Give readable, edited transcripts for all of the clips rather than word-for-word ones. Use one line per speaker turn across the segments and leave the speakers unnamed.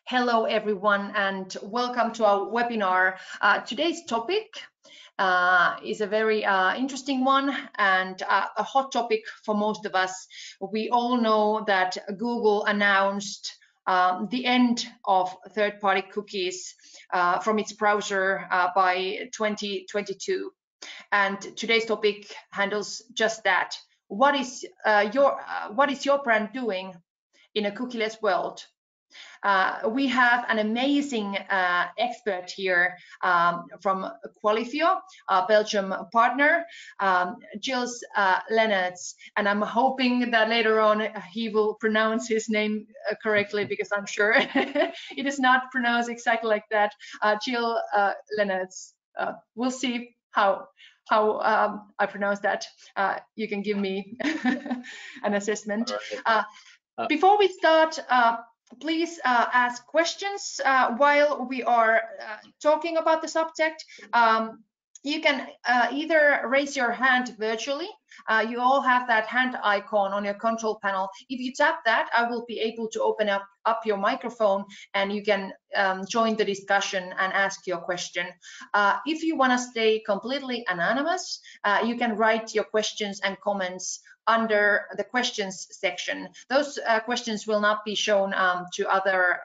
Hello, everyone, and welcome to our webinar. Today's topic is a very interesting one and a hot topic for most of us. We all know that Google announced the end of third-party cookies from its browser by 2022. And today's topic handles just that. What is your brand doing in a cookieless world? We have an amazing expert here from Qualifio, a Belgium partner, Gilles Lennertz, and I'm hoping that later on he will pronounce his name correctly because I'm sure it is not pronounced exactly like that. Gilles Lennertz. We'll see how I pronounce that. You can give me an assessment.
Right.
Before we start, please ask questions while we are talking about the subject. You can either raise your hand virtually. You all have that hand icon on your control panel. If you tap that, I will be able to open up your microphone and you can join the discussion and ask your question. If you want to stay completely anonymous, you can write your questions and comments under the questions section. Those questions will not be shown to other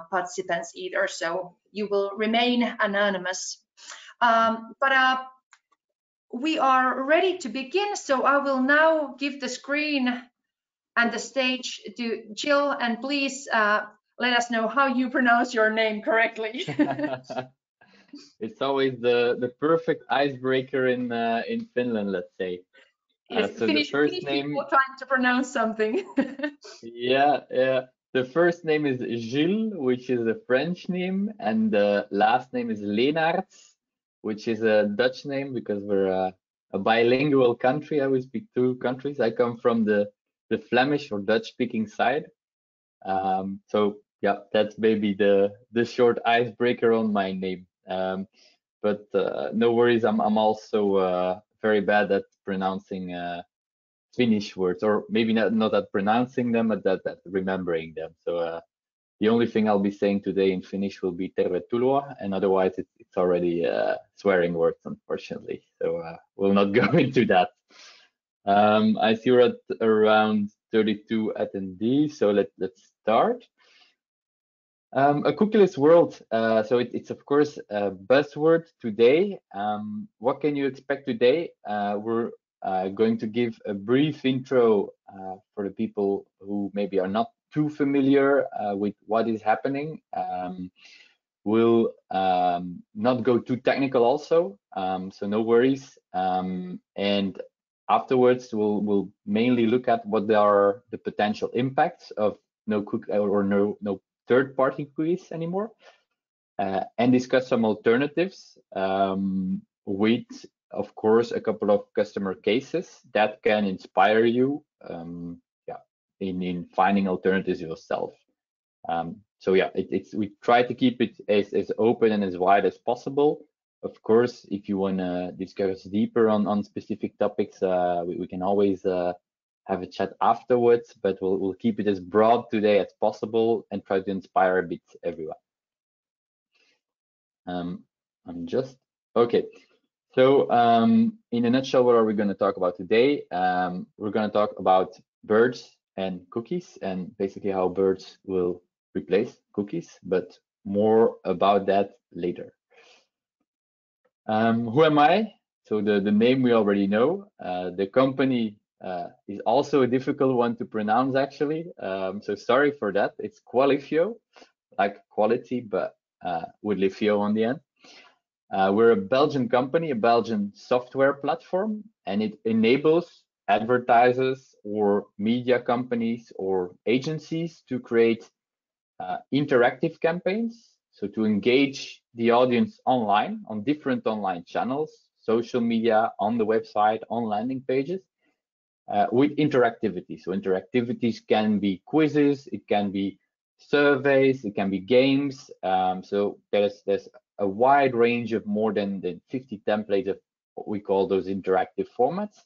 participants either, so you will remain anonymous. But we are ready to begin, so I will now give the screen and the stage to Jill, and please let us know how you pronounce your name correctly.
It's always the perfect icebreaker in Finland, let's say.
Yes,
so
Finnish,
the first
Finnish
name,
people trying to pronounce something.
yeah. The first name is Gilles, which is a French name, and the last name is Leenaerts, which is a Dutch name because we're a bilingual country. I always speak two countries. I come from the Flemish or Dutch-speaking side. So yeah, that's maybe the short icebreaker on my name. But no worries, I'm also very bad at pronouncing Finnish words, or maybe not at pronouncing them, but at remembering them. So the only thing I'll be saying today in Finnish will be tervetuloa, and otherwise it's already swearing words, unfortunately. So we'll not go into that. I see we're at around 32 attendees, so let's start. A cookieless world, so it's of course a buzzword today. What can you expect today? We're going to give a brief intro for the people who maybe are not too familiar with what is happening. We'll not go too technical also, so no worries. And afterwards, we'll mainly look at what are the potential impacts of no third-party cookies anymore, and discuss some alternatives with, of course, a couple of customer cases that can inspire you in finding alternatives yourself. So yeah, we try to keep it as open and as wide as possible. Of course, if you want to discuss deeper on specific topics, we can always have a chat afterwards, but we'll keep it as broad today as possible and try to inspire a bit everyone. Okay. So in a nutshell, what are we going to talk about today? We're going to talk about birds and cookies, and basically how birds will replace cookies, but more about that later. Who am I? So the name we already know. The company is also a difficult one to pronounce, actually. So sorry for that. It's Qualifio, like quality, but with Lifio on the end. We're a Belgian company, a Belgian software platform, and it enables advertisers or media companies or agencies to create interactive campaigns. So to engage the audience online on different online channels, social media, on the website, on landing pages, with interactivity. So interactivities can be quizzes, it can be surveys, it can be games. So there's a wide range of more than 50 templates of what we call those interactive formats.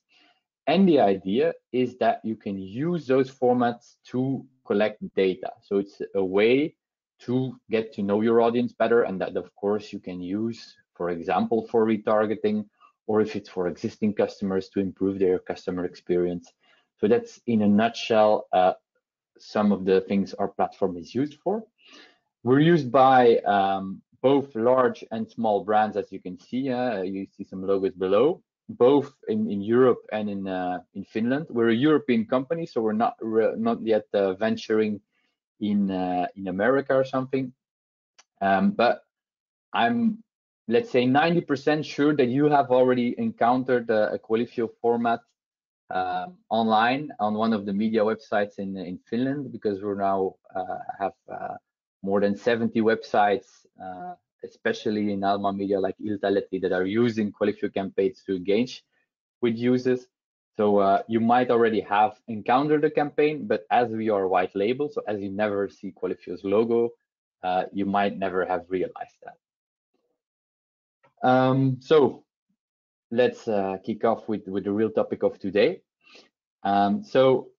And the idea is that you can use those formats to collect data. So it's a way to get to know your audience better, and that of course you can use, for example, for retargeting, or if it's for existing customers to improve their customer experience. So that's in a nutshell some of the things our platform is used for. We're used by both large and small brands, as you can see. You see some logos below, both in Europe and in Finland. We're a European company, so we're not yet venturing in America or something. But I'm, let's say, 90% sure that you have already encountered a Qualifio format online on one of the media websites in Finland, because we're now have more than 70 websites, especially in Alma Media like Iltalehti, that are using Qualifio campaigns to engage with users. So you might already have encountered a campaign, but as we are white label, so as you never see Qualifio's logo, you might never have realized that. So let's kick off with the real topic of today. So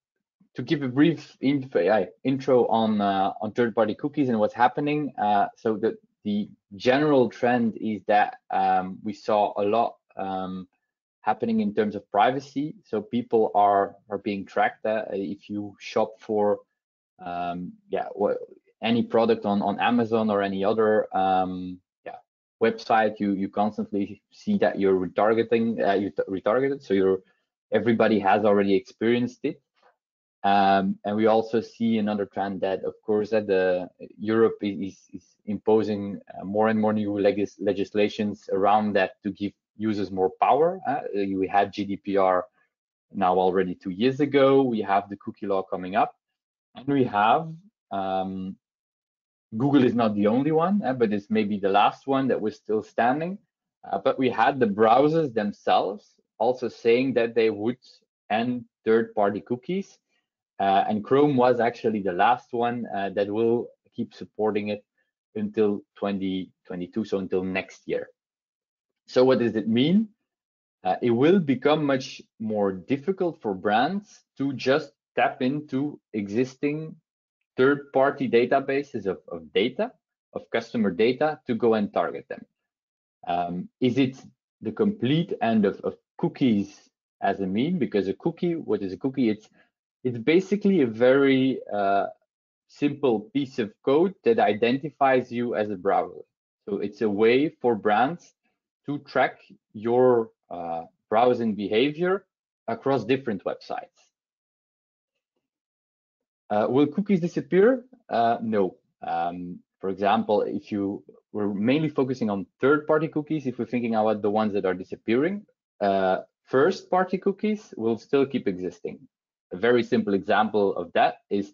to give a brief intro on third-party cookies and what's happening, so the general trend is that we saw a lot happening in terms of privacy. So people are being tracked. If you shop for any product on Amazon or any other website, you constantly see that you're retargeted. So everybody has already experienced it. And we also see another trend that, of course, that Europe is imposing more and more new legislations around that to give users more power. We had GDPR now already 2 years ago. We have the cookie law coming up, and we have Google is not the only one, but it's maybe the last one that was still standing. But we had the browsers themselves also saying that they would end third-party cookies. And Chrome was actually the last one that will keep supporting it until 2022, so until next year. So what does it mean? It will become much more difficult for brands to just tap into existing third-party databases of data, of customer data, to go and target them. Is it the complete end of cookies as a mean? Because a cookie, what is a cookie? It's basically a very simple piece of code that identifies you as a browser. So it's a way for brands to track your browsing behavior across different websites. Will cookies disappear? No. For example, if we're mainly focusing on third-party cookies, if we're thinking about the ones that are disappearing, first-party cookies will still keep existing. A very simple example of that is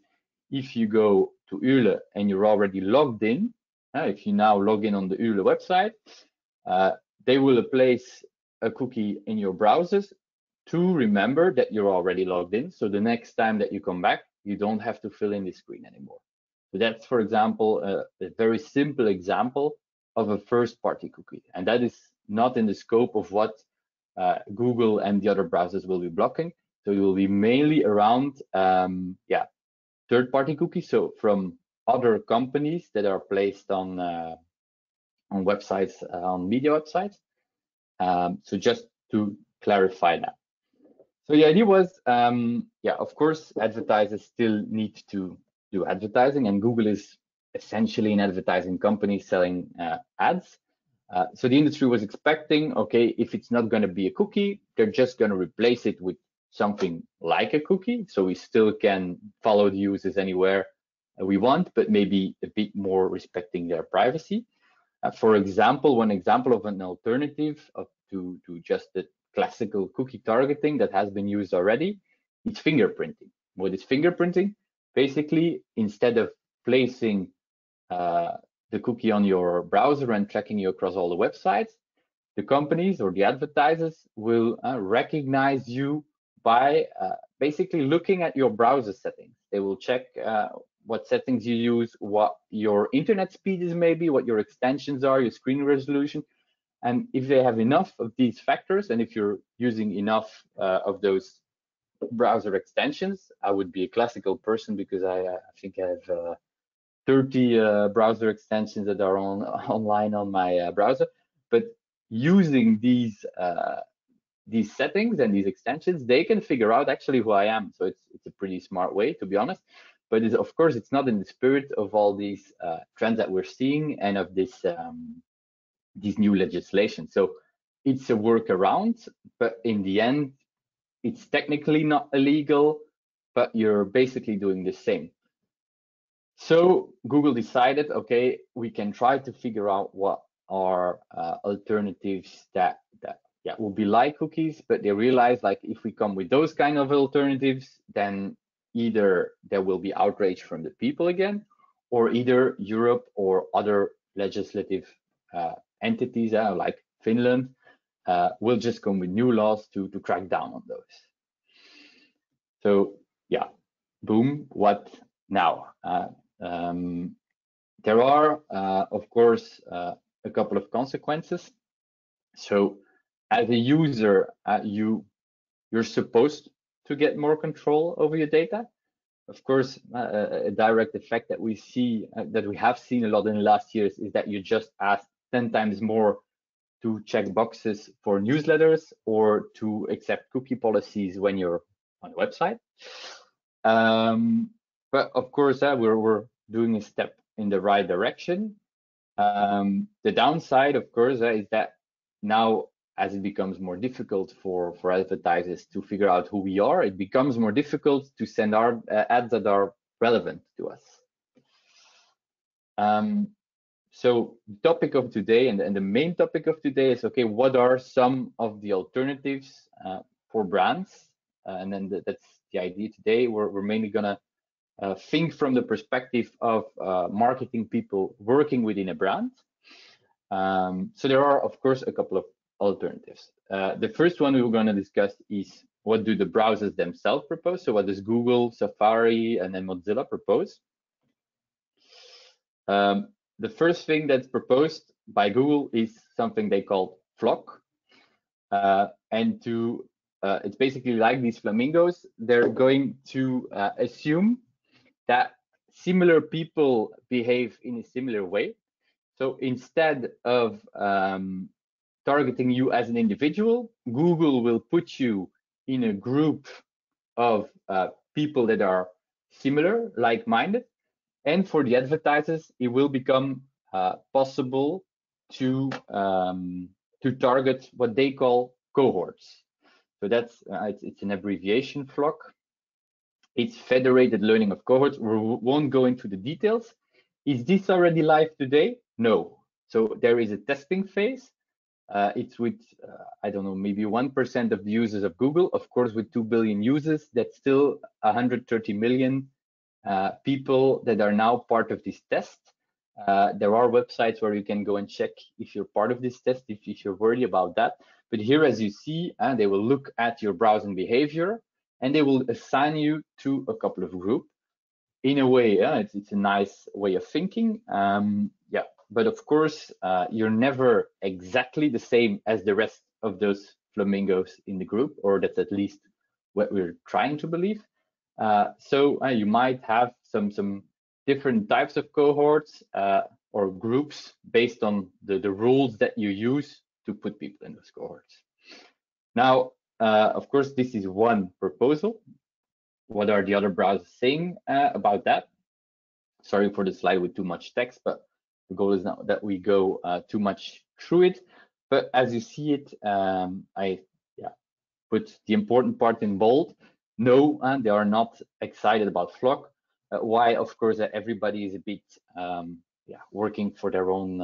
if you go to Yle and you're already logged in, if you now log in on the Yle website, they will place a cookie in your browsers to remember that you're already logged in. So the next time that you come back, you don't have to fill in the screen anymore. So that's, for example, a very simple example of a first-party cookie. And that is not in the scope of what Google and the other browsers will be blocking. So it will be mainly around third-party cookies, so from other companies that are placed on websites, on media websites. So just to clarify that. So the idea was, of course, advertisers still need to do advertising, and Google is essentially an advertising company selling ads. So the industry was expecting, okay, if it's not going to be a cookie, they're just going to replace it with something like a cookie, so we still can follow the users anywhere we want, but maybe a bit more respecting their privacy. For example, one example of an alternative to just the classical cookie targeting that has been used already is fingerprinting. What is fingerprinting? Basically, instead of placing the cookie on your browser and tracking you across all the websites, the companies or the advertisers will recognize you by basically looking at your browser settings. They will check what settings you use, what your internet speed is maybe, what your extensions are, your screen resolution. And if they have enough of these factors, and if you're using enough of those browser extensions, I would be a classical person because I think I have 30 browser extensions that are online on my browser. But using these settings and these extensions, they can figure out actually who I am. So it's a pretty smart way, to be honest. But of course, it's not in the spirit of all these trends that we're seeing and of this new legislation. So it's a workaround, but in the end, it's technically not illegal, but you're basically doing the same. So Google decided, okay, we can try to figure out what are alternatives that will be like cookies, but they realized, like, if we come with those kind of alternatives, then either there will be outrage from the people again, or either Europe or other legislative entities like Finland will just come with new laws to crack down on those. So yeah, boom, what now? There are, of course, a couple of consequences. So as a user, you're supposed to get more control over your data. Of course, a direct effect that we see, that we have seen a lot in the last years, is that you just ask 10 times more to check boxes for newsletters or to accept cookie policies when you're on a website. But of course, we're doing a step in the right direction. The downside, of course, is that now, as it becomes more difficult for advertisers to figure out who we are, it becomes more difficult to send our ads that are relevant to us. So the topic of today, and the main topic of today, is, okay, what are some of the alternatives for brands? And then that's the idea today. We're mainly gonna think from the perspective of marketing people working within a brand. So there are, of course, a couple of alternatives. The first one we were going to discuss is, what do the browsers themselves propose? So what does Google, Safari, and then Mozilla propose? The first thing that's proposed by Google is something they call Flock. And it's basically like these flamingos. They're going to assume that similar people behave in a similar way. So instead of targeting you as an individual, Google will put you in a group of people that are similar, like-minded. And for the advertisers, it will become possible to target what they call cohorts. So that's it's an abbreviation, Flock. It's federated learning of cohorts. We won't go into the details. Is this already live today? No. So there is a testing phase. It's with, I don't know, maybe 1% of the users of Google. Of course, with 2 billion users, that's still 130 million people that are now part of this test. There are websites where you can go and check if you're part of this test, if you're worried about that. But here, as you see, they will look at your browsing behavior, and they will assign you to a couple of groups. In a way, it's a nice way of thinking. Yeah, but of course, you're never exactly the same as the rest of those flamingos in the group, or that's at least what we're trying to believe. So you might have some different types of cohorts or groups based on the rules that you use to put people in those cohorts. Now, of course, this is one proposal. What are the other browsers saying about that? Sorry for the slide with too much text, but the goal is not that we go too much through it. But as you see it, I put the important part in bold. No, they are not excited about Flock. Why? Of course, everybody is a bit working for their own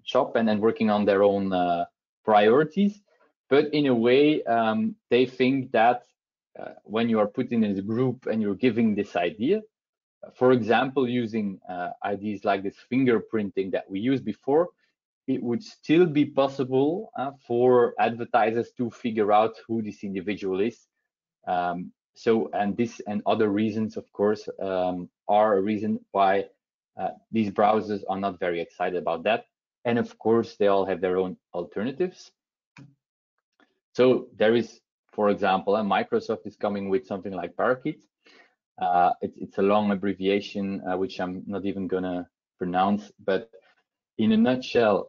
shop and working on their own priorities. But in a way, they think that when you are putting in a group and you're giving this idea, for example, using ideas like this fingerprinting that we used before, it would still be possible for advertisers to figure out who this individual is. So, and this and other reasons, of course, are a reason why these browsers are not very excited about that. And of course, they all have their own alternatives. So there is, for example, Microsoft is coming with something like Parakeet. It's a long abbreviation, which I'm not even gonna pronounce, but in a nutshell,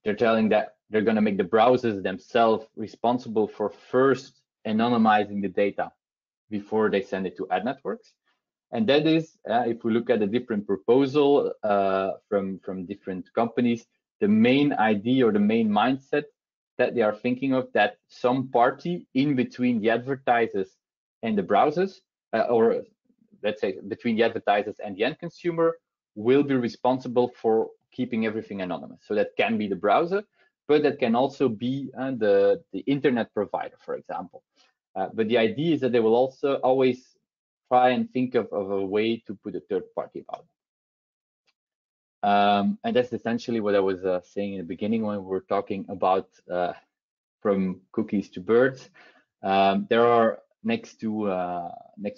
they're telling that they're gonna make the browsers themselves responsible for first anonymizing the data before they send it to ad networks. And that is, if we look at a different proposal from different companies, the main idea or the main mindset that they are thinking of, that some party in between the advertisers and the browsers, or let's say between the advertisers and the end consumer, will be responsible for keeping everything anonymous. So that can be the browser, but that can also be the internet provider, for example. But the idea is that they will also always try and think of a way to put a third party about it. And that's essentially what I was saying in the beginning when we were talking about from cookies to birds. There are next to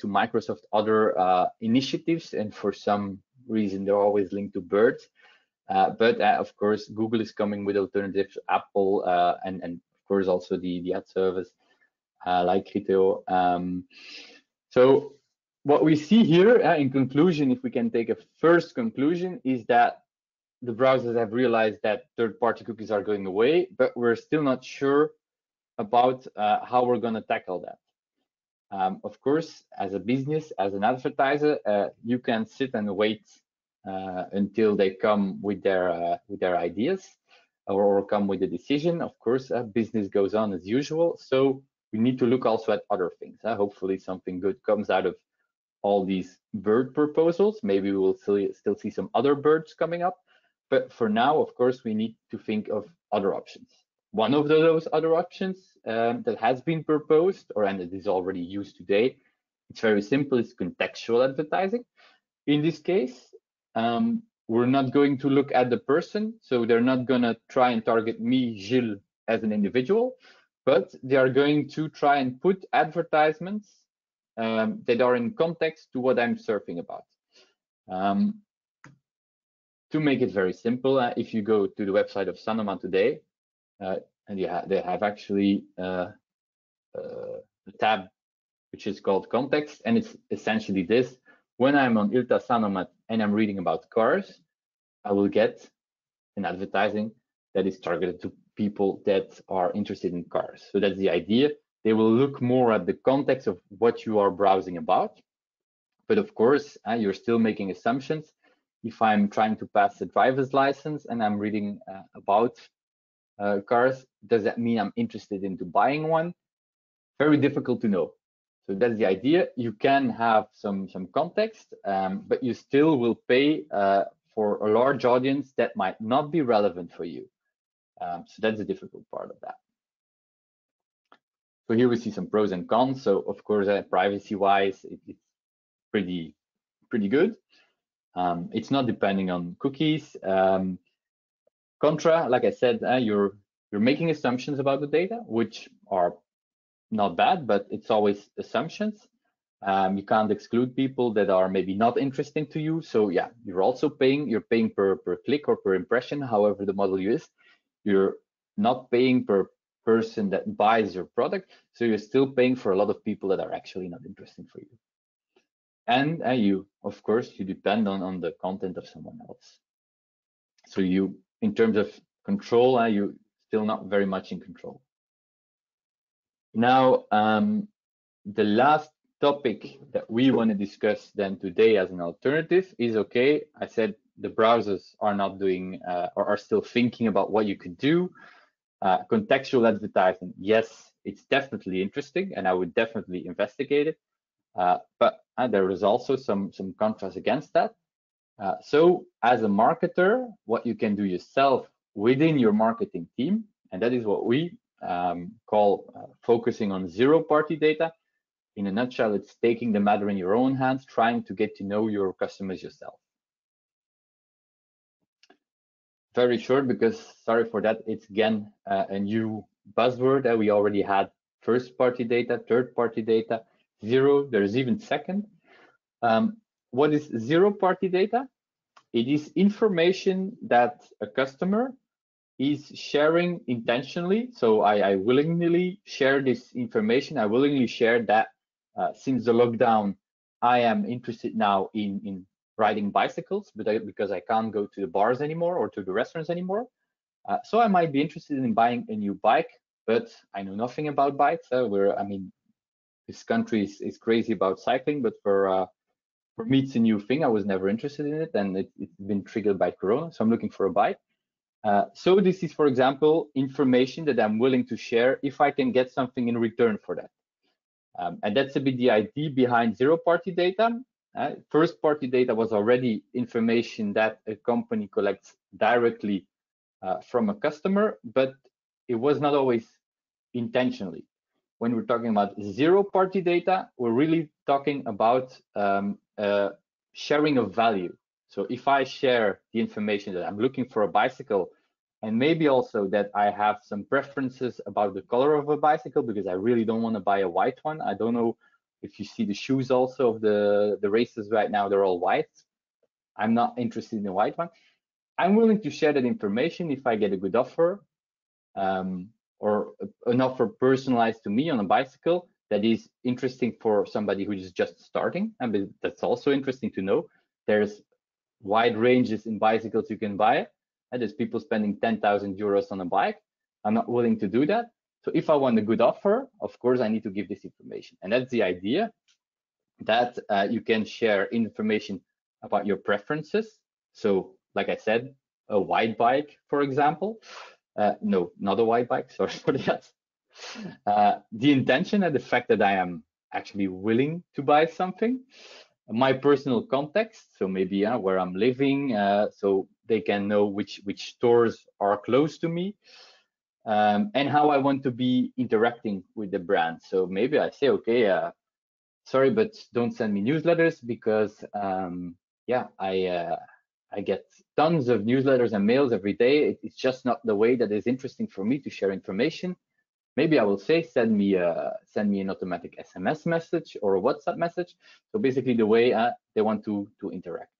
Microsoft other initiatives, and for some reason they're always linked to birds. But of course, Google is coming with alternatives, Apple, and of course also the ad service like Criteo. So what we see here, in conclusion, if we can take a first conclusion, is that the browsers have realized that third-party cookies are going away, but we're still not sure about how we're going to tackle that. Of course, as a business, as an advertiser, you can sit and wait until they come with their ideas or come with a decision. Of course, business goes on as usual. So we need to look also at other things. Hopefully something good comes out of all these bird proposals. Maybe we will still see some other birds coming up. But for now, of course, we need to think of other options. One of those other options that has been proposed, and it is already used today, it's very simple, it's contextual advertising. In this case, we're not going to look at the person, so they're not going to try and target me, Gilles, as an individual, but they are going to try and put advertisements that are in context to what I'm surfing about. To make it very simple, if you go to the website of Sanoma today, and they have actually a tab which is called Context, and it's essentially this. When I'm on Ilta Sanomat and I'm reading about cars, I will get an advertising that is targeted to people that are interested in cars. So that's the idea. They will look more at the context of what you are browsing about. But of course, you're still making assumptions. If I'm trying to pass a driver's license and I'm reading about cars, does that mean I'm interested into buying one? Very difficult to know. So that's the idea. You can have some context, but you still will pay for a large audience that might not be relevant for you. So that's the difficult part of that. So here we see some pros and cons. So of course, privacy-wise, it's pretty good. It's not depending on cookies. Contra, like I said, you're making assumptions about the data, which are not bad, but it's always assumptions. You can't exclude people that are maybe not interesting to you. So yeah, you're also paying. You're paying per click or per impression, however the model is. You're not paying per person that buys your product. So you're still paying for a lot of people that are actually not interesting for you. And you, of course, you depend on the content of someone else. So you, in terms of control, you're still not very much in control. Now, the last topic that we want to discuss then today as an alternative is, okay, I said the browsers are not doing or are still thinking about what you could do. Contextual advertising, yes, it's definitely interesting, and I would definitely investigate it. But there is also some contrast against that. So as a marketer, what you can do yourself within your marketing team, and that is what we call focusing on zero-party data. In a nutshell, it's taking the matter in your own hands, trying to get to know your customers yourself. Very short, because sorry for that, it's again a new buzzword that we already had: first-party data, third-party data, zero, there's even second. What is zero-party data? It is information that a customer is sharing intentionally. So I willingly share this information. I willingly share that since the lockdown, I am interested now in riding bicycles, but because I can't go to the bars anymore or to the restaurants anymore. So I might be interested in buying a new bike, but I know nothing about bikes. I mean, this country is crazy about cycling, but for me, it's a new thing. I was never interested in it, and it's been triggered by Corona, so I'm looking for a bike. So this is, for example, information that I'm willing to share if I can get something in return for that. And that's a bit the idea behind zero-party data. First-party data was already information that a company collects directly from a customer, but it was not always intentionally. When we're talking about zero-party data, we're really talking about sharing of value. So if I share the information that I'm looking for a bicycle, and maybe also that I have some preferences about the color of a bicycle, because I really don't want to buy a white one. I don't know if you see the shoes also of the races right now, they're all white. I'm not interested in a white one. I'm willing to share that information if I get a good offer, or an offer personalized to me on a bicycle that is interesting for somebody who is just starting. And that's also interesting to know. There's wide ranges in bicycles you can buy. And there's people spending 10,000 euros on a bike. I'm not willing to do that. So if I want a good offer, of course, I need to give this information. And that's the idea, that you can share information about your preferences. So like I said, a white bike, for example. No, not a white bike, sorry for that. The intention and the fact that I am actually willing to buy something, my personal context, so maybe where I'm living, so they can know which stores are close to me, and how I want to be interacting with the brand. So maybe I say, okay, sorry, but don't send me newsletters because yeah, I get tons of newsletters and mails every day. It's just not the way that is interesting for me to share information. Maybe I will say, send me an automatic SMS message or a WhatsApp message. So basically the way they want to interact.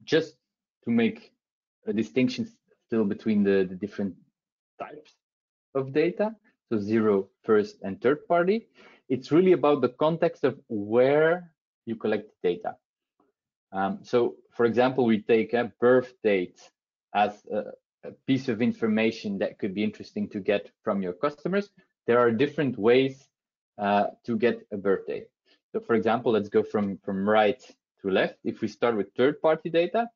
Just to make a distinction still between the different types of data, so zero, first, and third party. It's really about the context of where you collect data. So for example, we take a birth date as a piece of information that could be interesting to get from your customers. There are different ways to get a birth date. So for example, let's go from right to left. If we start with third-party data,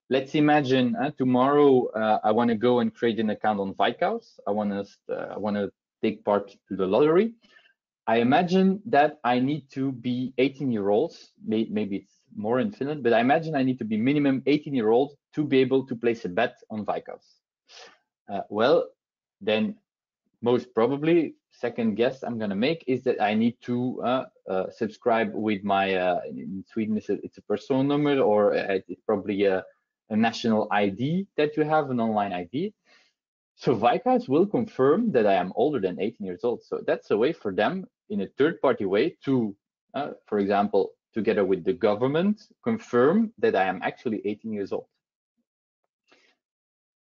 let's imagine tomorrow I want to go and create an account on Firefox. I want to take part to the lottery. I imagine that I need to be 18 years old. Maybe it's more in Finland, but I imagine I need to be minimum 18 years old to be able to place a bet on Firefox. Well, then most probably, second guess I'm going to make is that I need to subscribe with my, in Sweden it's a personal number, or it's probably a national ID that you have, an online ID. So Firefox will confirm that I am older than 18 years old. So that's a way for them, in a third-party way, to, for example, together with the government, confirm that I am actually 18 years old.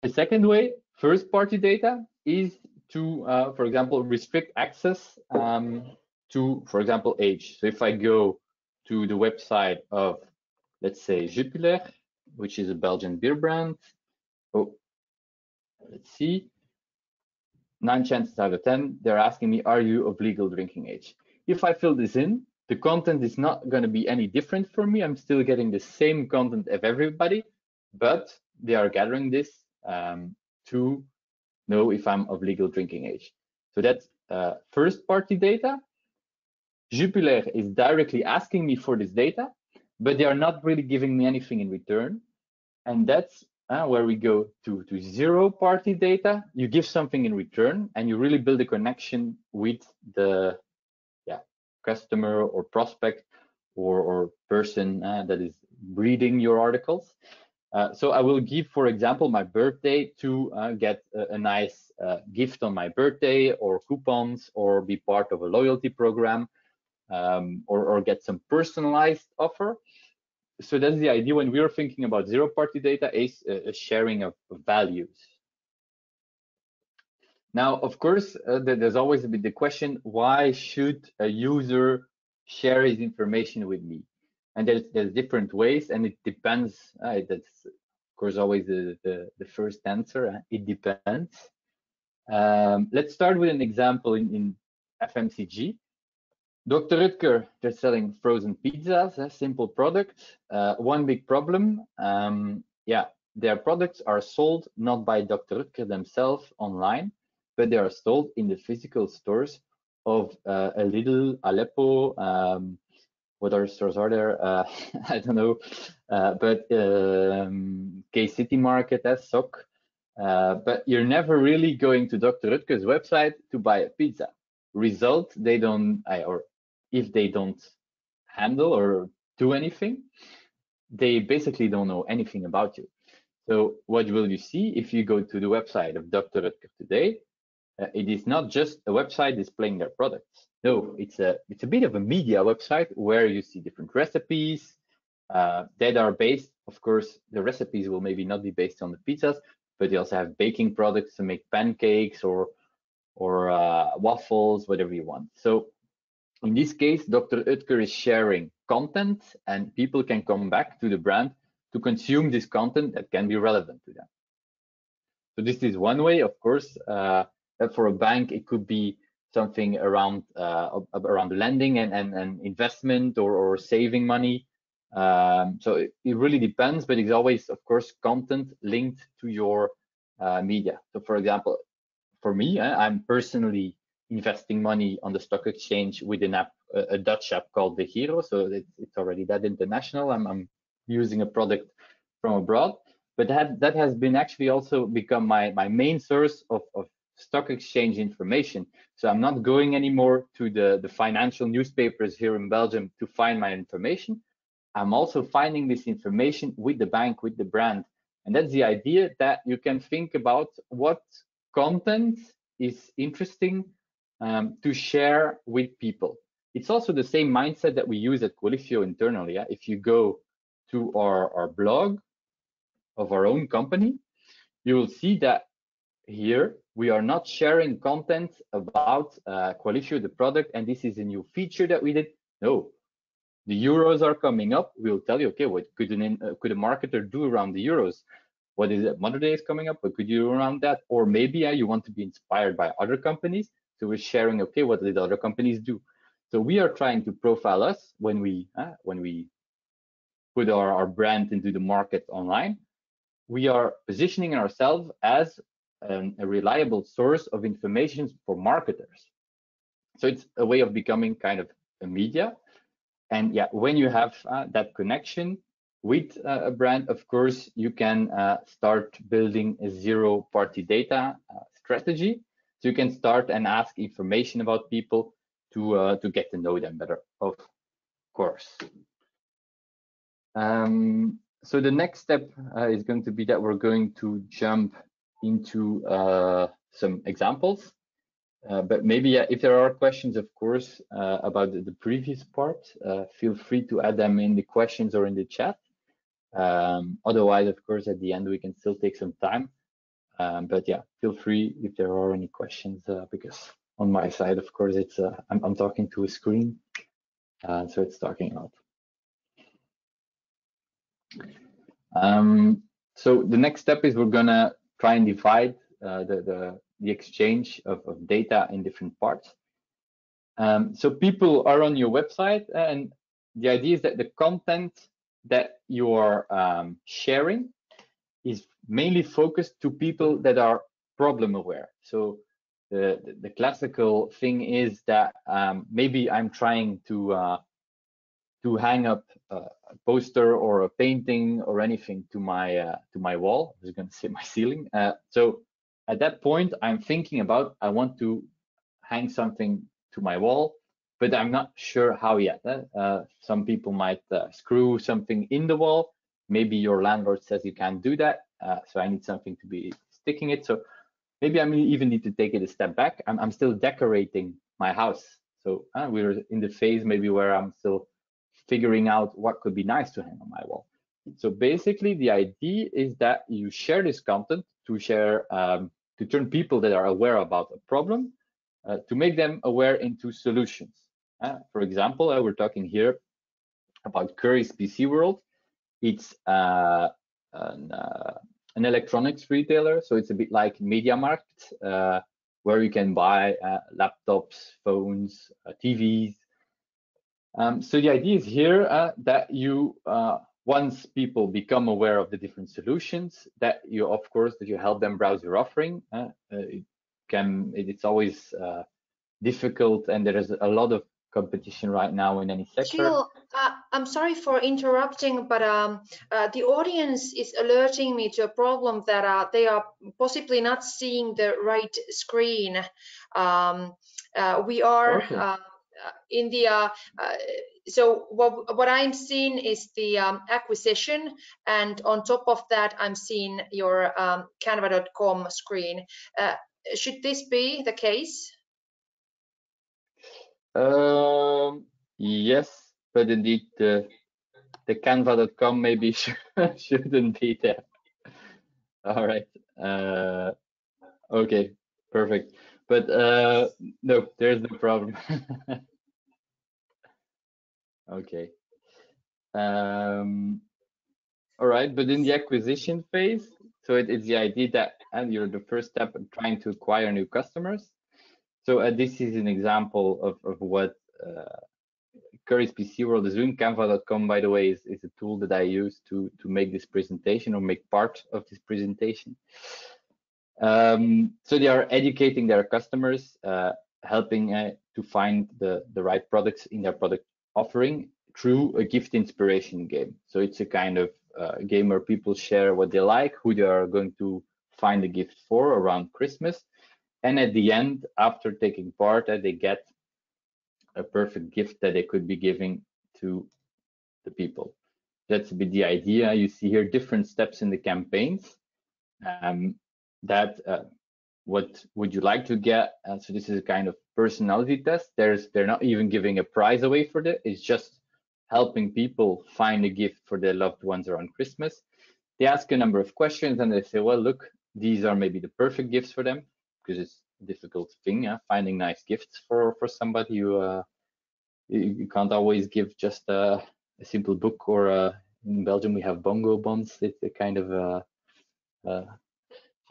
The second way, first-party data, is to, for example, restrict access to, for example, age. So if I go to the website of, let's say, Jupiler, which is a Belgian beer brand. Oh, let's see. 9 chances out of 10, they're asking me, are you of legal drinking age? If I fill this in, the content is not going to be any different for me. I'm still getting the same content of everybody, but they are gathering this to know if I'm of legal drinking age. So that's first-party data. Jupiler is directly asking me for this data, but they are not really giving me anything in return. And that's where we go to zero-party data. You give something in return, and you really build a connection with the customer or prospect or person that is reading your articles. So I will give, for example, my birthday to get a nice gift on my birthday, or coupons, or be part of a loyalty program, or get some personalized offer. So that's the idea when we are thinking about zero-party data, is a sharing of values. Now, of course, there's always a bit the question, why should a user share his information with me? And there's different ways, and it depends. That's of course always the first answer. It depends. Let's start with an example in FMCG. Dr. Rutger, they're selling frozen pizzas, a simple product. One big problem, their products are sold not by Dr. Rutger themselves online, but they are sold in the physical stores of a Lidl, Aleppo, what other stores are there? I don't know, but K-City Market, SOC. But you're never really going to Dr. Rutger's website to buy a pizza. Result, they don't, or if they don't handle or do anything, they basically don't know anything about you. So what will you see if you go to the website of Dr. Rutger today? It is not just a website displaying their products. No, it's a bit of a media website where you see different recipes that are based, of course, the recipes will maybe not be based on the pizzas, but they also have baking products to make pancakes or waffles, whatever you want. So in this case, Dr. Rutger is sharing content, and people can come back to the brand to consume this content that can be relevant to them. So this is one way, of course. For a bank, it could be something around lending and investment or saving money. So it really depends, but it's always, of course, content linked to your media. So for example, for me, I'm personally investing money on the stock exchange with an app, a Dutch app called the Hero. So it's already that international. I'm using a product from abroad, but that has been actually also become my main source of stock exchange information. So I'm not going anymore to the financial newspapers here in Belgium to find my information. I'm also finding this information with the bank, with the brand. And that's the idea, that you can think about what content is interesting to share with people. It's also the same mindset that we use at Qualifio internally. Yeah? If you go to our blog of our own company, you will see that here we are not sharing content about Qualifio, the product, and this is a new feature that we did. No, the Euros are coming up. We'll tell you, okay, what could a marketer do around the Euros? What is it? Mother's Day is coming up. What could you do around that? Or maybe you want to be inspired by other companies. So we're sharing, okay, what did other companies do? So we are trying to profile us when we put our brand into the market online. We are positioning ourselves as a reliable source of information for marketers. So it's a way of becoming kind of a media. And yeah, when you have that connection with a brand, of course, you can start building a zero-party data strategy. So you can start and ask information about people to get to know them better, of course. So the next step is going to be that we're going to jump into some examples. But maybe if there are questions, of course, about the previous part, feel free to add them in the questions or in the chat. Otherwise, of course, at the end, we can still take some time. But yeah, feel free if there are any questions, because on my side, of course, it's I'm talking to a screen, so it's talking out. So the next step is we're gonna try and divide the exchange of data in different parts. So people are on your website, and the idea is that the content that you are sharing is mainly focused to people that are problem aware. So the classical thing is that maybe I'm trying to hang up a poster or a painting or anything to my wall. I was going to say my ceiling. So at that point, I'm thinking about, I want to hang something to my wall, but I'm not sure how yet. Some people might screw something in the wall. Maybe your landlord says you can't do that. So I need something to be sticking it. So maybe I even need to take it a step back. I'm still decorating my house. So we're in the phase maybe where I'm still figuring out what could be nice to hang on my wall. So basically the idea is that you share this content to share, to turn people that are aware about a problem, to make them aware into solutions. For example, we're talking here about Curry's PC World. It's an electronics retailer, so it's a bit like MediaMarkt, where you can buy laptops, phones, TVs. So the idea is here that you, once people become aware of the different solutions, that you, of course, that you help them browse your offering. It's always difficult, and there is a lot of competition right now in any sector.
Jill, I'm sorry for interrupting, but the audience is alerting me to a problem that they are possibly not seeing the right screen. We are in the so what I'm seeing is the acquisition, and on top of that I'm seeing your canva.com screen. Should this be the case?
Yes, but indeed the canva.com maybe shouldn't be there. All right. Okay, perfect. But no, there's no problem. Okay. All right, but in the acquisition phase, so it's the idea that you're the first step in trying to acquire new customers. So this is an example of what Curry's PC World is doing. Canva.com, by the way, is a tool that I use to make this presentation, or make part of this presentation. So they are educating their customers, helping to find the right products in their product offering through a gift inspiration game. So it's a kind of game where people share what they like, who they are going to find a gift for around Christmas. And at the end, after taking part, they get a perfect gift that they could be giving to the people. That's a bit the idea. You see here different steps in the campaigns. What would you like to get? So this is a kind of personality test. They're not even giving a prize away for that. It's just helping people find a gift for their loved ones around Christmas. They ask a number of questions and they say, well, look, these are maybe the perfect gifts for them, because it's a difficult thing, finding nice gifts for somebody. You can't always give just a simple book, or in Belgium we have bongo bonds. It's a kind of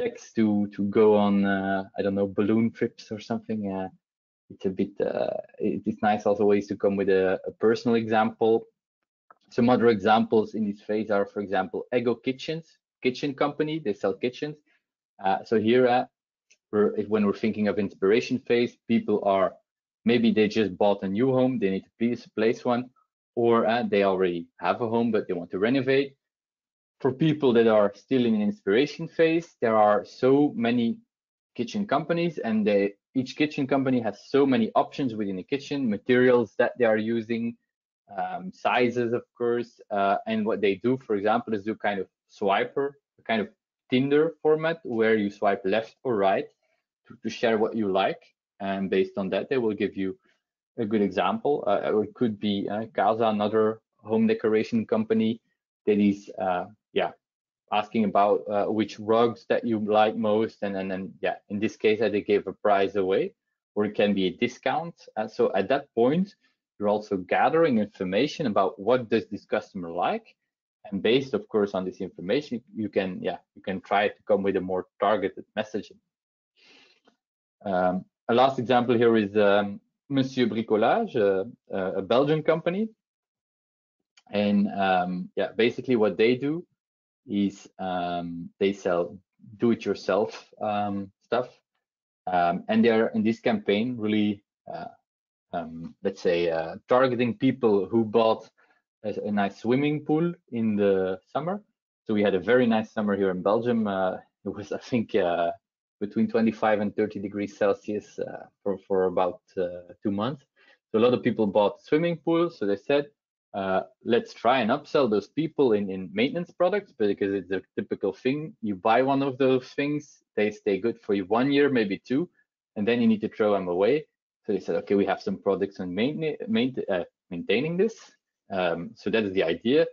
checks to go on I don't know, balloon trips or something. It's a bit it's nice also ways to come with a personal example. Some other examples in this phase are, for example, Ego kitchen company. They sell kitchens. So here when we're thinking of inspiration phase, people are, maybe they just bought a new home, they need to place one, or they already have a home but they want to renovate. For people that are still in an inspiration phase, there are so many kitchen companies, and each kitchen company has so many options within the kitchen, materials that they are using, sizes, of course, and what they do, for example, is do kind of swiper, a kind of Tinder format, where you swipe left or right to share what you like, and based on that, they will give you a good example. Or it could be Casa, another home decoration company, that is asking about which rugs that you like most, and then in this case they gave a prize away, or it can be a discount. So at that point, you're also gathering information about what does this customer like, and based, of course, on this information, you can try to come with a more targeted messaging. A last example here is Monsieur Bricolage, a Belgian company, and basically what they do is they sell do-it-yourself stuff, and they're in this campaign really, let's say, targeting people who bought a nice swimming pool in the summer. So we had a very nice summer here in Belgium. It was, I think, between 25 and 30 degrees Celsius for about 2 months. So a lot of people bought swimming pools. So they said, let's try and upsell those people in maintenance products, because it's a typical thing. You buy one of those things, they stay good for you 1 year, maybe 2, and then you need to throw them away. So they said, okay, we have some products on maintaining this. So that is the idea.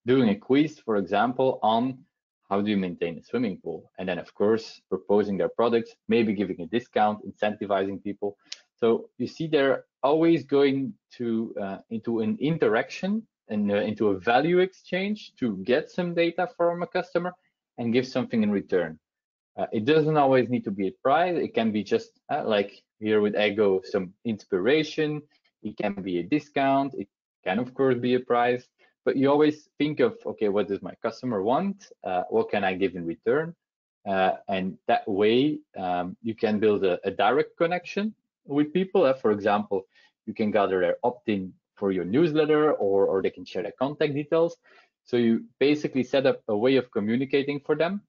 Doing a quiz, for example, on how do you maintain a swimming pool, and then of course proposing their products, maybe giving a discount, incentivizing people. So you see they're always going to into an interaction and into a value exchange to get some data from a customer and give something in return. It doesn't always need to be a prize. It can be just like here with Ego, some inspiration. It can be a discount. It can, of course, be a prize. But you always think of, okay, what does my customer want? What can I give in return? And that way, you can build a direct connection with people. For example, you can gather their opt-in for your newsletter, or they can share their contact details. So you basically set up a way of communicating for them.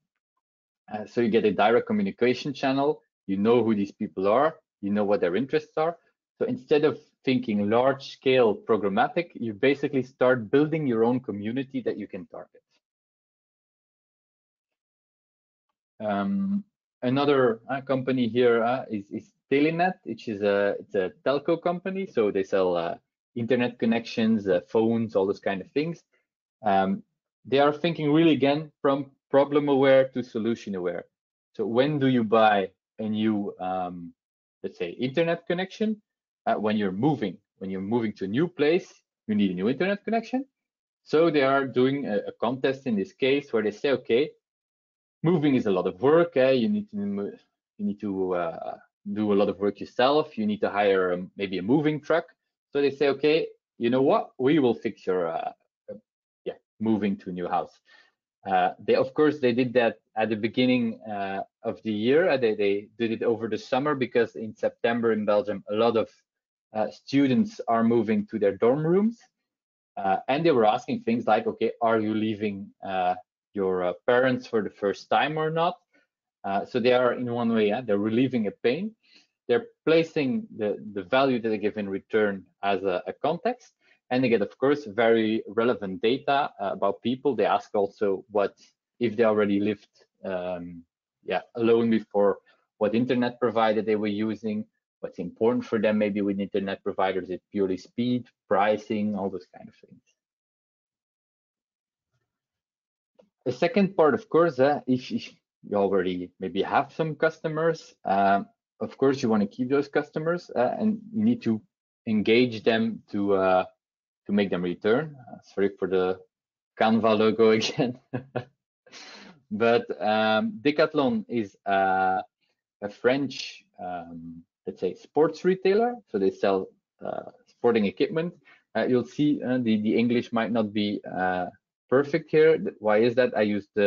So you get a direct communication channel. You know who these people are. You know what their interests are. So instead of thinking large-scale programmatic, you basically start building your own community that you can target. Another company here is Telenet, which is it's a telco company. So they sell internet connections, phones, all those kind of things. They are thinking really again from problem aware to solution aware. So when do you buy a new, let's say, internet connection? When you're moving to a new place, you need a new internet connection. So they are doing a contest in this case where they say, okay, moving is a lot of work. You need to do a lot of work yourself. You need to hire maybe a moving truck. So they say, okay, you know what? We will fix your moving to a new house. They, of course, they did that at the beginning of the year. They did it over the summer because in September in Belgium, a lot of students are moving to their dorm rooms. And they were asking things like, okay, are you leaving your parents for the first time or not? So they are, in one way, they're relieving a pain. They're placing the value that they give in return as a context. And they get, of course, very relevant data about people. They ask also what, if they already lived alone before, what internet provider they were using, what's important for them maybe with internet providers. It's purely speed, pricing, all those kind of things. The second part, of course, if you already maybe have some customers, of course, you want to keep those customers and you need to engage them to make them return. Sorry for the Canva logo again. But Decathlon is a French, let's say, sports retailer. So they sell sporting equipment. You'll see the English might not be perfect here. Why is that? I used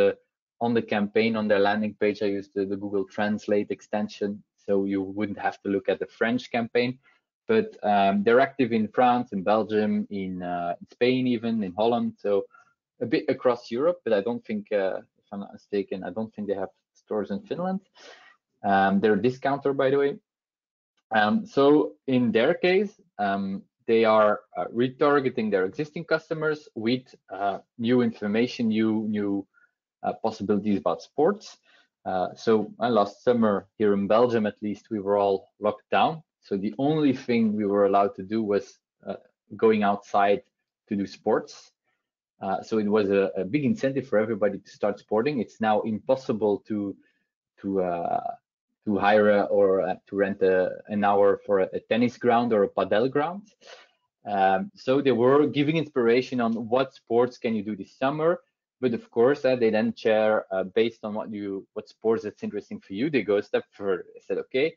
on the campaign, on their landing page, I used the Google Translate extension. So you wouldn't have to look at the French campaign. But they're active in France, in Belgium, in Spain, even in Holland. So a bit across Europe, but I don't think, if I'm not mistaken, I don't think they have stores in Finland. They're a discounter, by the way. So in their case, they are retargeting their existing customers with new information, new possibilities about sports. So last summer here in Belgium, at least, we were all locked down. So the only thing we were allowed to do was going outside to do sports. So it was a big incentive for everybody to start sporting. It's now impossible to hire or to rent an hour for a tennis ground or a padel ground. So they were giving inspiration on what sports can you do this summer. But of course, they then share based on what sports that's interesting for you. They go a step further. They said, okay,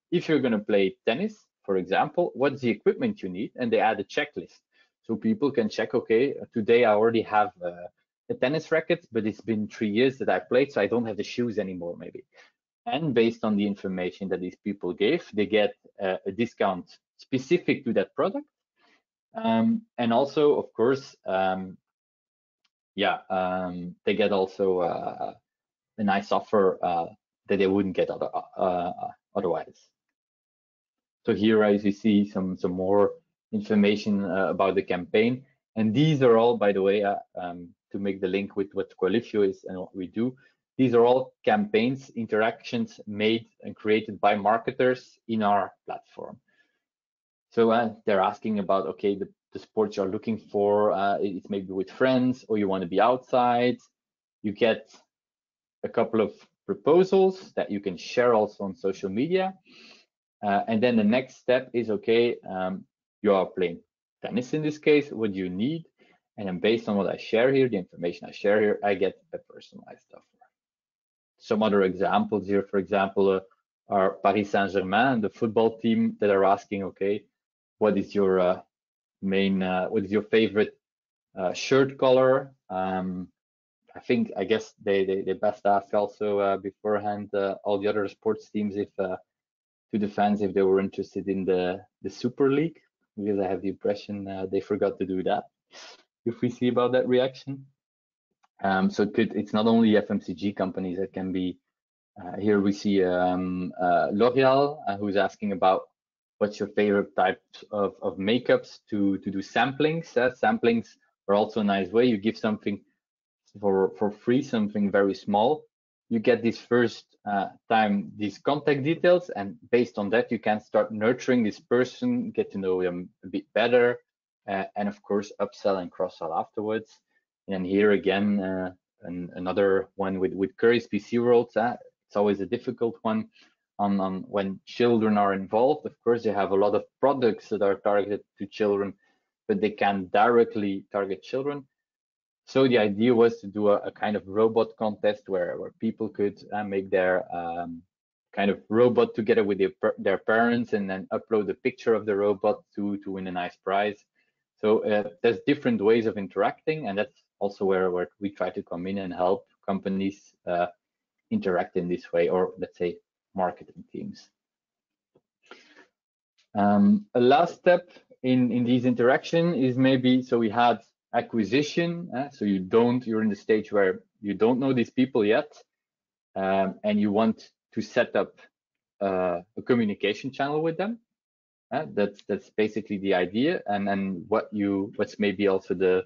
if you're going to play tennis, for example, what's the equipment you need? And they add a checklist. So people can check, okay, today I already have a tennis racket, but it's been 3 years that I played, so I don't have the shoes anymore, maybe. And based on the information that these people gave, they get a discount specific to that product. And also, of course, they get also a nice offer that they wouldn't get otherwise. So here, as you see, some more information about the campaign. And these are all, by the way, to make the link with what Qualifio is and what we do, these are all campaigns, interactions made and created by marketers in our platform. So they're asking about, okay, the sports you're looking for, it's maybe with friends, or you want to be outside. You get a couple of proposals that you can share also on social media. And then the next step is, okay, you are playing tennis in this case, what do you need? And then based on what I share here, the information I share here, I get a personalized offer. Some other examples here, for example, are Paris Saint-Germain, the football team, that are asking, okay, what is your what is your favorite shirt color? I guess they best ask also beforehand all the other sports teams if to the fans if they were interested in the Super League, because I have the impression they forgot to do that. If we see about that reaction, so it's not only FMCG companies. It can be here we see L'Oreal who's asking about what's your favorite type of makeups to do samplings. Samplings are also a nice way. You give something for free, something very small. You get this first time these contact details, and based on that you can start nurturing this person, get to know them a bit better, and of course upsell and cross-sell afterwards. And here again another one with Curry's PC World. It's always a difficult one on when children are involved. Of course they have a lot of products that are targeted to children, but they can't directly target children. So the idea was to do a kind of robot contest where people could make their kind of robot together with their parents, and then upload a picture of the robot to win a nice prize. So there's different ways of interacting, and that's also where we try to come in and help companies interact in this way, or let's say marketing teams. A last step in these interaction is maybe, so we had acquisition, so you're in the stage where you don't know these people yet, and you want to set up a communication channel with them. That's basically the idea. And then what's maybe also the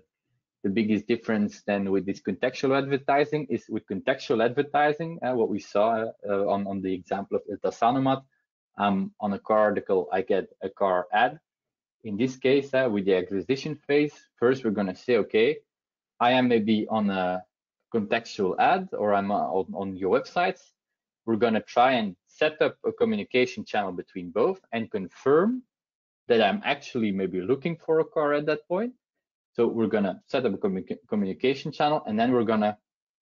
biggest difference then with this contextual advertising is, with contextual advertising, what we saw on the example of Ilta Sanomat, on a car article I get a car ad. In this case, with the acquisition phase, first we're going to say, okay, I am maybe on a contextual ad, or I'm on your websites. We're going to try and set up a communication channel between both and confirm that I'm actually maybe looking for a car at that point. So we're going to set up a communication channel, and then we're going to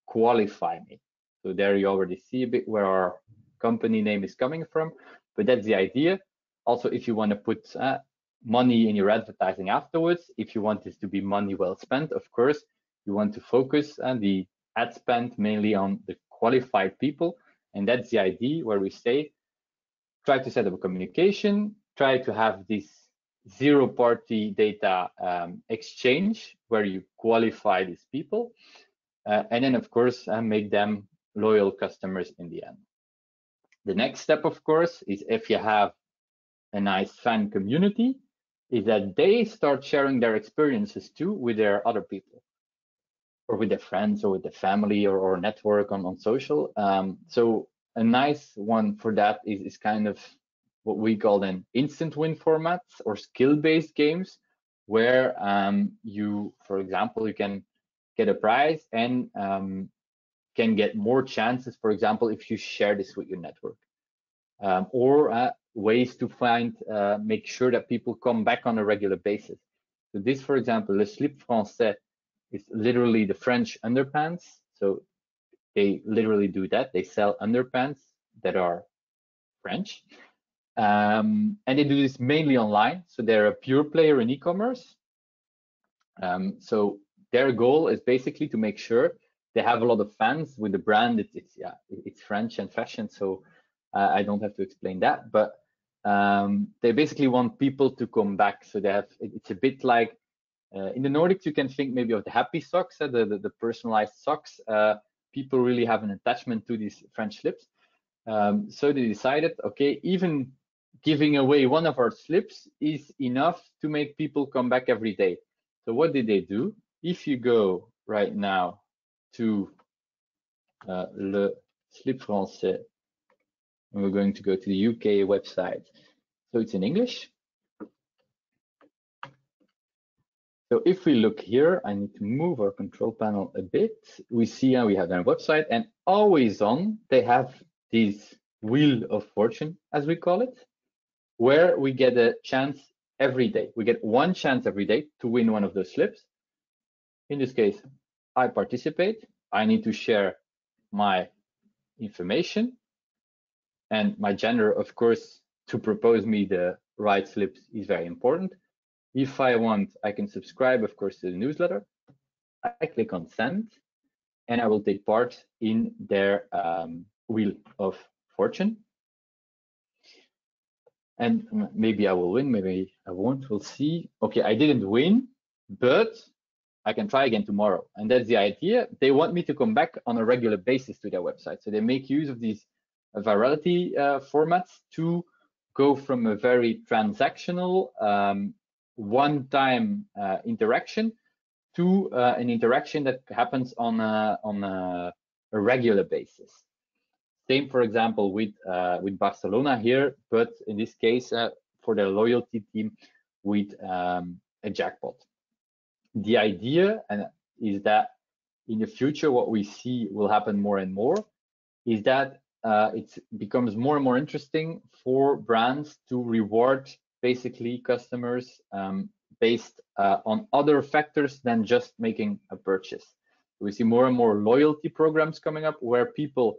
qualify me. So there you already see a bit where our company name is coming from, but that's the idea. Also, if you want to put money in your advertising afterwards, if you want this to be money well spent, of course, you want to focus on the ad spend mainly on the qualified people. And that's the idea, where we say, try to set up a communication, try to have this zero-party data exchange where you qualify these people, and then of course make them loyal customers in the end. The next step, of course, is if you have a nice fan community, is that they start sharing their experiences too with their other people, or with their friends, or with the family, or network on social. So a nice one for that is kind of what we call then instant win formats, or skill-based games, where you, for example, you can get a prize and can get more chances, for example, if you share this with your network, or ways to find, make sure that people come back on a regular basis. So this, for example, Le Slip Français is literally the French underpants. So they literally do that. They sell underpants that are French. And they do this mainly online. So they're a pure player in e-commerce. So their goal is basically to make sure they have a lot of fans with the brand. It's French and fashion, so I don't have to explain that. But they basically want people to come back. So they have, it's a bit like in the Nordics, you can think maybe of the happy socks, the personalized socks. People really have an attachment to these French slips. So they decided, okay, even giving away one of our slips is enough to make people come back every day. So what did they do? If you go right now to Le Slip Français, and we're going to go to the UK website. So it's in English. So if we look here, I need to move our control panel a bit. We see we have their website, and always on, they have this wheel of fortune, as we call it. where we get a chance every day. We get one chance every day to win one of those slips. In this case, I participate. I need to share my information and my gender, of course, to propose me the right slips is very important. If I want, I can subscribe, of course, to the newsletter. I click on send, and I will take part in their Wheel of Fortune. And maybe I will win, maybe I won't, we'll see. Okay, I didn't win, but I can try again tomorrow. And that's the idea. They want me to come back on a regular basis to their website. So they make use of these virality formats to go from a very transactional one-time interaction to an interaction that happens on a regular basis. Same, for example, with Barcelona here, but in this case, for their loyalty team, with a jackpot. The idea is that in the future, what we see will happen more and more is that it becomes more and more interesting for brands to reward basically customers based on other factors than just making a purchase. We see more and more loyalty programs coming up where people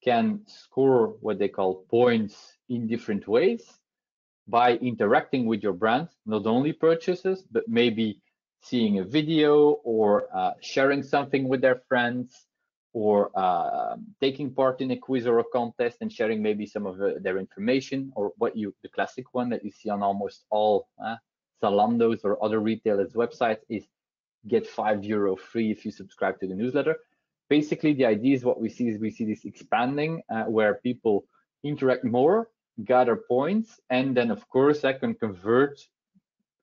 can score what they call points in different ways by interacting with your brand, not only purchases, but maybe seeing a video or sharing something with their friends, or taking part in a quiz or a contest and sharing maybe some of their information, or the classic one that you see on almost all Zalando's or other retailers' websites is get €5 free if you subscribe to the newsletter. Basically, the idea is we see this expanding where people interact more, gather points, and then of course I can convert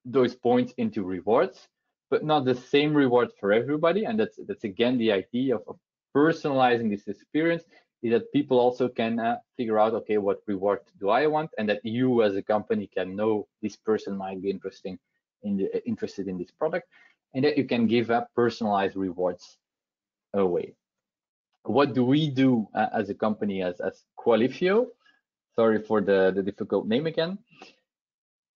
those points into rewards, but not the same reward for everybody. And that's again the idea of personalizing this experience, is that people also can figure out, okay, what reward do I want, and that you as a company can know this person might be interested in this product, and that you can give personalized rewards away. What do we do as a company, as Qualifio? Sorry for the difficult name again.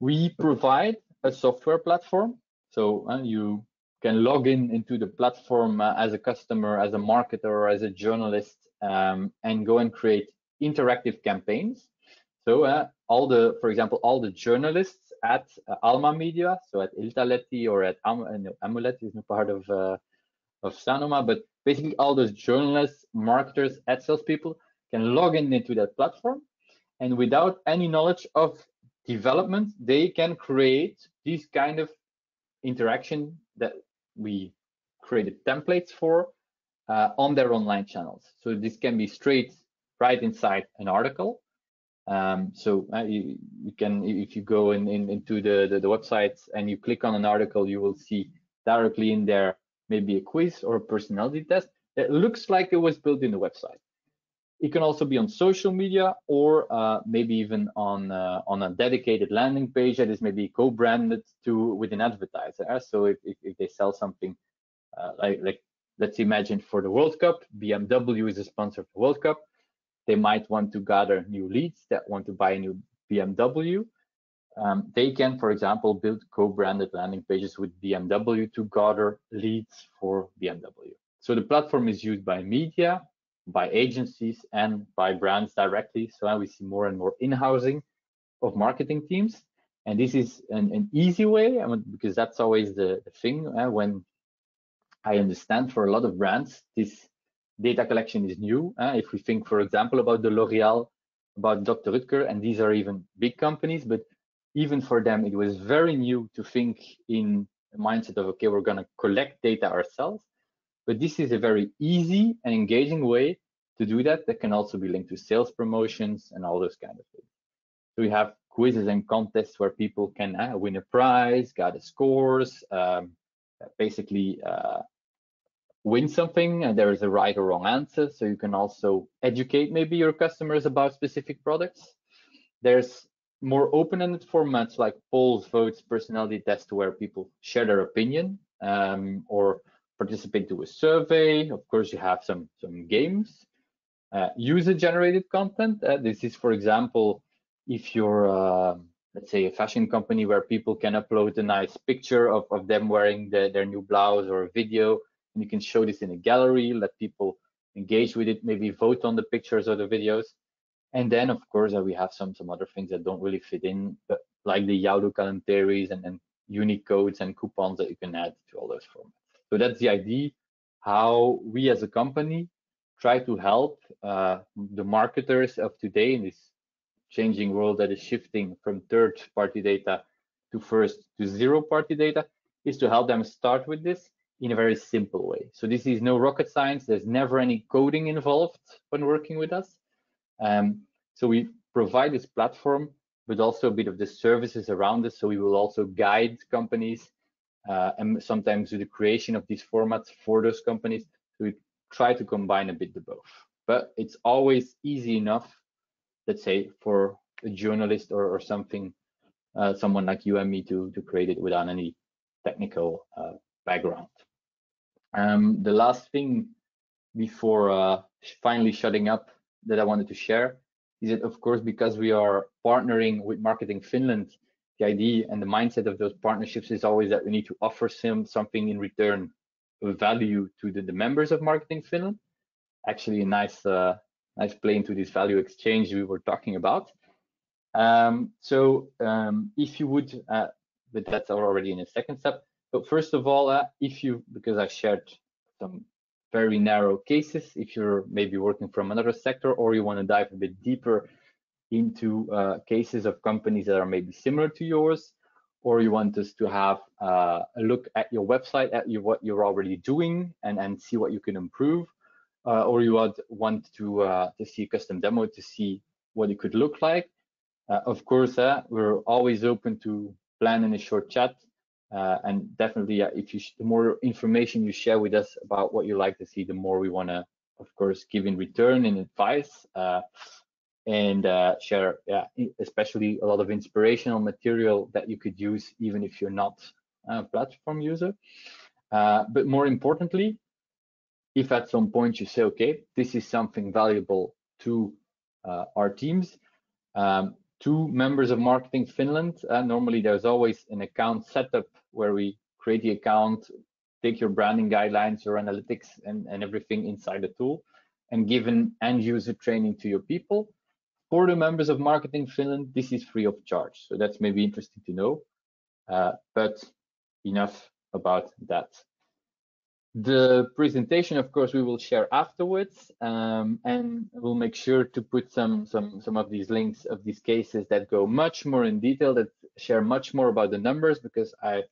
We provide a software platform, so you can log into the platform as a customer, as a marketer, or as a journalist, and go and create interactive campaigns. So for example, all the journalists at Alma Media, so at Iltaleti or at Amulet is no part of Sanoma, but basically all those journalists, marketers, ad salespeople can log into that platform, and without any knowledge of development, they can create these kind of interaction that we created templates for on their online channels. So this can be straight right inside an article. So you can, if you go into the websites and you click on an article, you will see directly in there maybe a quiz or a personality test that looks like it was built in the website. It can also be on social media, or maybe even on a dedicated landing page that is maybe co-branded with an advertiser. So if they sell something like let's imagine for the World Cup, BMW is a sponsor of the World Cup. They might want to gather new leads that want to buy a new BMW. They can, for example, build co-branded landing pages with BMW to gather leads for BMW. So the platform is used by media, by agencies, and by brands directly. So we see more and more in-housing of marketing teams. And this is an easy way, because that's always the thing. When I understand for a lot of brands, this data collection is new. If we think, for example, about the L'Oreal, about Dr. Rutger, and these are even big companies, but even for them, it was very new to think in a mindset of, okay, we're going to collect data ourselves. But this is a very easy and engaging way to do that can also be linked to sales promotions and all those kind of things. So we have quizzes and contests where people can win a prize, gather scores, basically win something, and there is a right or wrong answer. So you can also educate maybe your customers about specific products. There's more open-ended formats like polls, votes, personality tests, where people share their opinion or participate to a survey. Of course, you have some games, user-generated content. This is, for example, if you're let's say, a fashion company where people can upload a nice picture of them wearing their new blouse or a video, and you can show this in a gallery, let people engage with it, maybe vote on the pictures or the videos. And then, of course, we have some other things that don't really fit in, but like the Yaodu commentaries and unique codes and coupons that you can add to all those formats. So that's the idea, how we as a company try to help the marketers of today in this changing world that is shifting from third-party data to zero-party data, is to help them start with this in a very simple way. So this is no rocket science. There's never any coding involved when working with us. So we provide this platform, but also a bit of the services around it. So we will also guide companies and sometimes do the creation of these formats for those companies. So we try to combine a bit of both. But it's always easy enough, let's say, for a journalist or something, someone like you and me to create it without any technical background. The last thing before finally shutting up that I wanted to share is that, of course, because we are partnering with Marketing Finland, the idea and the mindset of those partnerships is always that we need to offer something in return, a value to the members of Marketing Finland. Actually, a nice play into this value exchange we were talking about. If you would, but that's already in a second step. But first of all, because I shared some very narrow cases, if you're maybe working from another sector or you want to dive a bit deeper into cases of companies that are maybe similar to yours, or you want us to have a look at your website, what you're already doing and see what you can improve, or you want to see a custom demo to see what it could look like, of course, we're always open to plan in a short chat. And definitely, the more information you share with us about what you like to see, the more we want to, of course, give in return and advice and share, especially a lot of inspirational material that you could use even if you're not a platform user. But more importantly, if at some point you say, okay, this is something valuable to our teams, to members of Marketing Finland, normally there's always an account setup where we create the account, take your branding guidelines, your analytics, and everything inside the tool, and give an end user training to your people. For the members of Marketing Finland, this is free of charge. So that's maybe interesting to know, but enough about that. The presentation, of course, we will share afterwards, and we'll make sure to put some of these links of these cases that go much more in detail, that share much more about the numbers, because I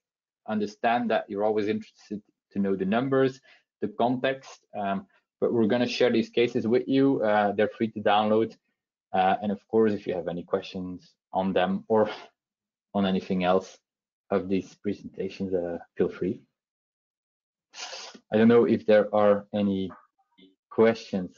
understand that you're always interested to know the numbers, the context, but we're going to share these cases with you. They're free to download, and of course, if you have any questions on them or on anything else of these presentations, feel free. I don't know if there are any questions.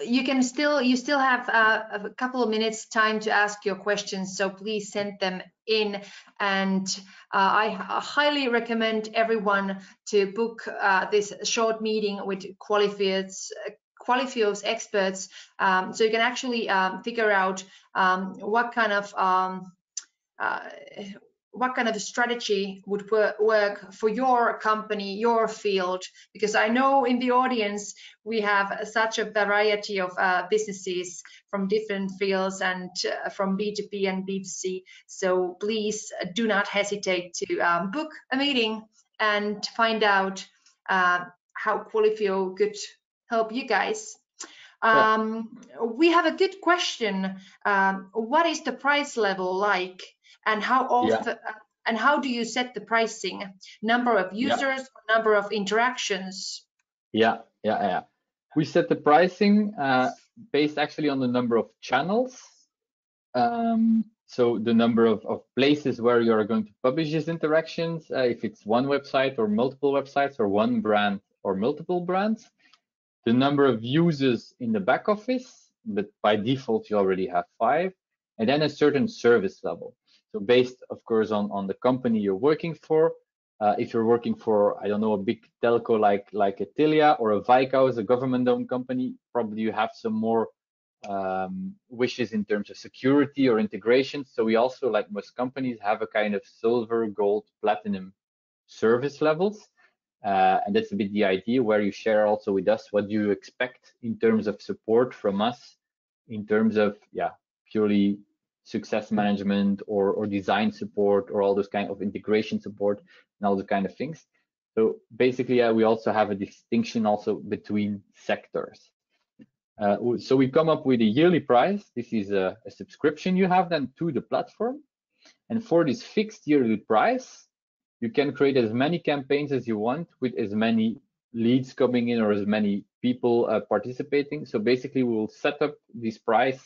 You still have a couple of minutes time to ask your questions, so please send them in. And I highly recommend everyone to book this short meeting with Qualifio's experts, so you can actually figure out what kind of strategy would work for your company, your field, because I know in the audience we have such a variety of businesses from different fields and from B2B and B2C. So please do not hesitate to book a meeting and find out how Qualifio could help you guys. We have a good question. What is the price level like? And how often and how do you set the pricing? Number of users, number of interactions?
We set the pricing based actually on the number of channels. So the number of places where you are going to publish these interactions, if it's one website or multiple websites or one brand or multiple brands. The number of users in the back office, but by default you already have 5, and then a certain service level. So based, of course, on the company you're working for. If you're working for, I don't know, a big telco like a Telia or a Vicos, a government-owned company, probably you have some more wishes in terms of security or integration. So we also, like most companies, have a kind of silver, gold, platinum service levels. And that's a bit the idea, where you share also with us what you expect in terms of support from us, in terms of purely success management or design support, or all those kind of integration support and all those kind of things. So basically, we also have a distinction also between sectors. So we come up with a yearly price. This is a subscription you have then to the platform. And for this fixed yearly price, you can create as many campaigns as you want, with as many leads coming in or as many people participating. So basically, we will set up this price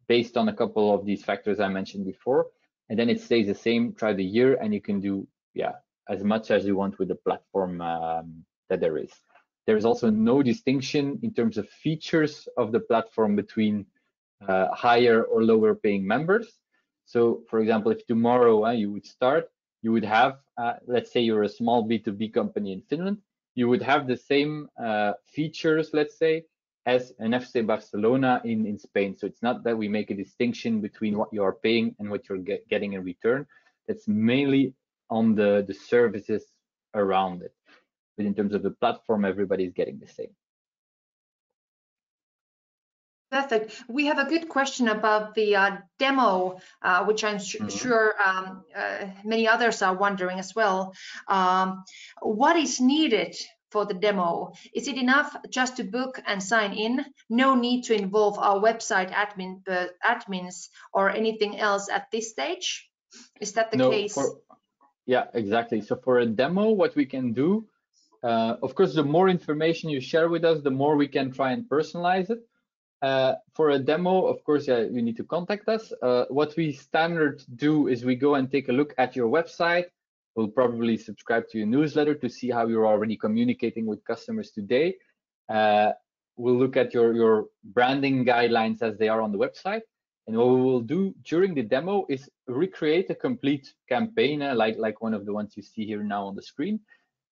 based on a couple of these factors I mentioned before, and then it stays the same throughout the year, and you can do as much as you want with the platform that there is. There's also no distinction in terms of features of the platform between higher or lower paying members. So for example, if tomorrow you would start, you would have, let's say you're a small B2B company in Finland, you would have the same features, let's say, as an FC Barcelona in Spain. So it's not that we make a distinction between what you are paying and what you're getting in return. That's mainly on the services around it. But in terms of the platform, everybody's getting the same.
Perfect. We have a good question about the demo, which I'm sure many others are wondering as well. What is needed for the demo? Is it enough just to book and sign in? No need to involve our website admins or anything else at this stage? Is that the case?
Yeah, exactly. So for a demo, what we can do, of course, the more information you share with us, the more we can try and personalize it. For a demo, of course, you need to contact us. What we standard do is we go and take a look at your website. We'll probably subscribe to your newsletter to see how you're already communicating with customers today. We'll look at your branding guidelines as they are on the website. And what we will do during the demo is recreate a complete campaign, like one of the ones you see here now on the screen,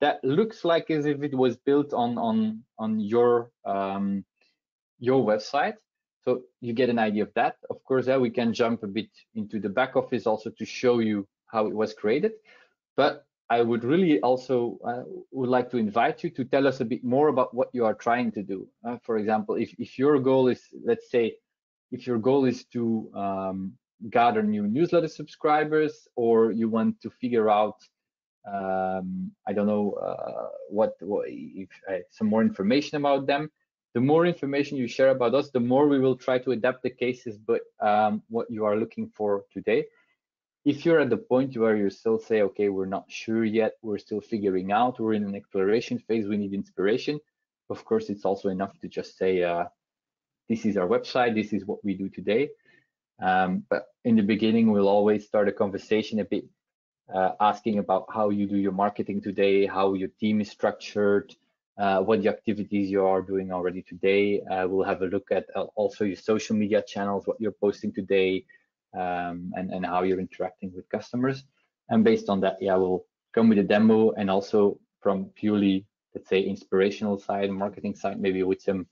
that looks like as if it was built on your website. So you get an idea of that. Of course, we can jump a bit into the back office also to show you how it was created. But I would really also would like to invite you to tell us a bit more about what you are trying to do. For example, if your goal is, let's say, if your goal is to gather new newsletter subscribers, or you want to figure out, I don't know, some more information about them, the more information you share about us, the more we will try to adapt the cases, but what you are looking for today. If you're at the point where you still say, okay, we're not sure yet, we're still figuring out, we're in an exploration phase, we need inspiration, of course, it's also enough to just say, this is our website, this is what we do today. But in the beginning, we'll always start a conversation a bit, asking about how you do your marketing today, how your team is structured, what the activities you are doing already today. We'll have a look at also your social media channels, what you're posting today, and how you're interacting with customers. And based on that, we'll come with a demo, and also from purely, let's say, inspirational side, marketing side, maybe with some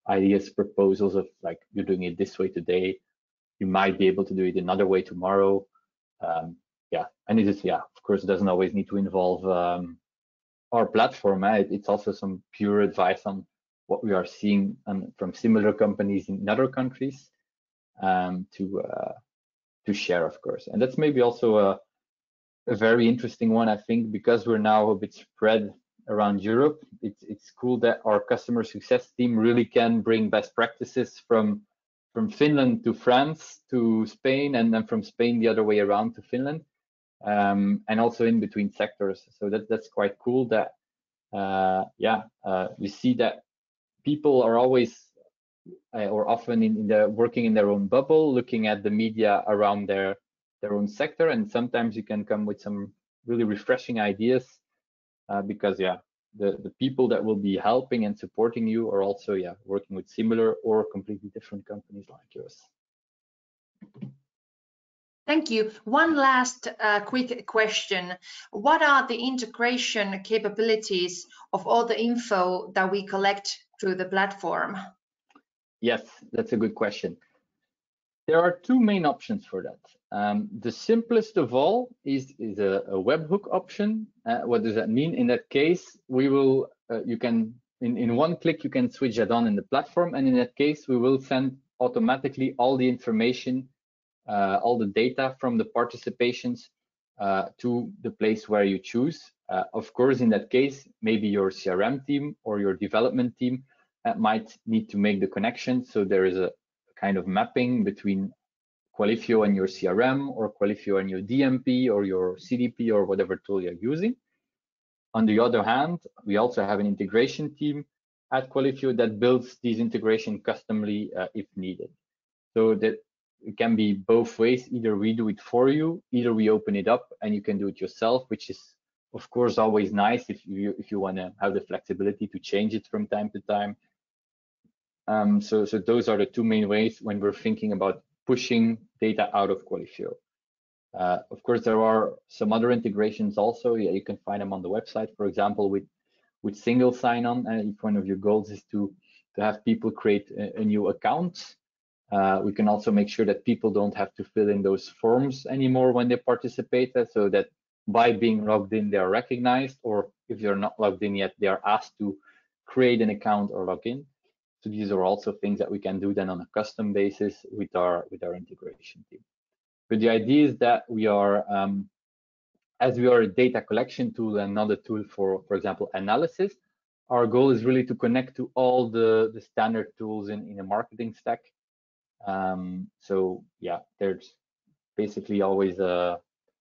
ideas, proposals of like, you're doing it this way today, you might be able to do it another way tomorrow. And it is, of course, it doesn't always need to involve our platform. It's also some pure advice on what we are seeing from similar companies in other countries to share, of course. And that's maybe also a very interesting one, I think, because we're now a bit spread around Europe. It's cool that our customer success team really can bring best practices from Finland to France to Spain, and then from Spain the other way around to Finland, and also in between sectors. So that's quite cool that you see that people are always or often working in their own bubble, looking at the media around their own sector, and sometimes you can come with some really refreshing ideas because the people that will be helping and supporting you are also working with similar or completely different companies like yours.
Thank you. One last quick question. What are the integration capabilities of all the info that we collect through the platform?
Yes, that's a good question. There are two main options for that. The simplest of all is a webhook option. What does that mean? In that case, we will you can in one click you can switch that on in the platform, and in that case we will send automatically all the information, all the data from the participations to the place where you choose. Of course, in that case, maybe your CRM team or your development team might need to make the connection. So there is a kind of mapping between Qualifio and your CRM, or Qualifio and your DMP or your CDP or whatever tool you're using. On the other hand, we also have an integration team at Qualifio that builds these integration customly if needed. So that it can be both ways. Either we do it for you, either we open it up and you can do it yourself, which is of course always nice if you want to have the flexibility to change it from time to time. So those are the two main ways when we're thinking about pushing data out of Qualifio. Of course, there are some other integrations also. Yeah, you can find them on the website. For example, with single sign-on, if one of your goals is to have people create a new account, we can also make sure that people don't have to fill in those forms anymore when they participate, so that by being logged in, they are recognized, or if you're not logged in yet, they are asked to create an account or log in. So these are also things that we can do then on a custom basis with our integration team. But the idea is that we are, as we are a data collection tool and not a tool for example, analysis, our goal is really to connect to all the standard tools in a marketing stack. So yeah, there's basically always